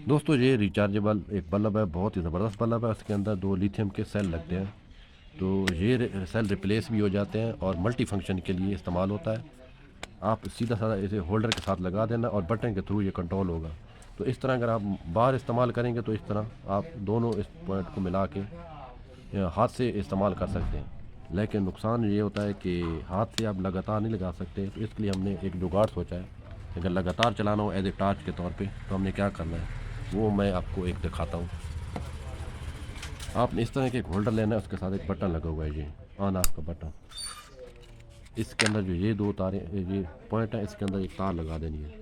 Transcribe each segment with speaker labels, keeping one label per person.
Speaker 1: दोस्तों ये रिचार्जेबल एक बल्ब है, बहुत ही ज़बरदस्त बल्ब है। उसके अंदर 2 लिथियम के सेल लगते हैं, तो ये सेल रिप्लेस भी हो जाते हैं और मल्टी फंक्शन के लिए इस्तेमाल होता है। आप सीधा साधा इसे होल्डर के साथ लगा देना और बटन के थ्रू ये कंट्रोल होगा। तो इस तरह अगर आप बाहर इस्तेमाल करेंगे तो इस तरह आप दोनों इस पॉइंट को मिला के हाथ से इस्तेमाल कर सकते हैं। लेकिन नुकसान ये होता है कि हाथ से आप लगातार नहीं लगा सकते, तो इसके लिए हमने एक जुगाड़ सोचा है। अगर लगातार चलाना हो एज ए टार्च के तौर पे, तो हमने क्या करना है वो मैं आपको एक दिखाता हूँ। आपने इस तरह के एक होल्डर लेना है, उसके साथ एक बटन लगा हुआ है, ये ऑन ऑफ का बटन। इसके अंदर जो ये 2 तारें, ये पॉइंट है, इसके अंदर एक तार लगा देनी है।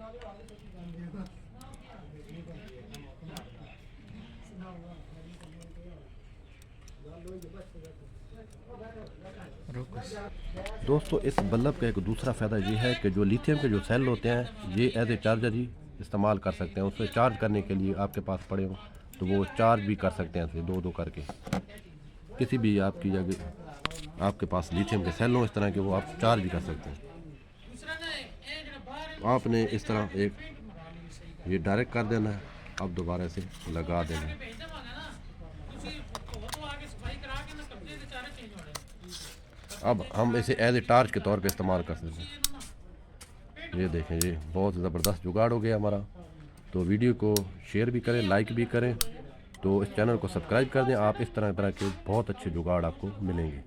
Speaker 1: दोस्तों इस बल्ब का एक दूसरा फ़ायदा ये है कि जो लिथियम के जो सेल होते हैं ये एज ए चार्जर ही इस्तेमाल कर सकते हैं। उसे चार्ज करने के लिए आपके पास पड़े हो तो वो चार्ज भी कर सकते हैं, ऐसे दो दो करके। किसी भी आपकी जगह आपके पास लिथियम के सेल हो इस तरह के, वो आप चार्ज भी कर सकते हैं। तो आपने इस तरह एक ये डायरेक्ट कर देना है, अब दोबारा से लगा देना है। अब हम इसे एज ए टार्च के तौर पे इस्तेमाल कर सकते हैं। ये देखें, ये बहुत ज़बरदस्त जुगाड़ हो गया हमारा। तो वीडियो को शेयर भी करें, लाइक भी करें, तो इस चैनल को सब्सक्राइब कर दें। आप इस तरह तरह के बहुत अच्छे जुगाड़ आपको मिलेंगे।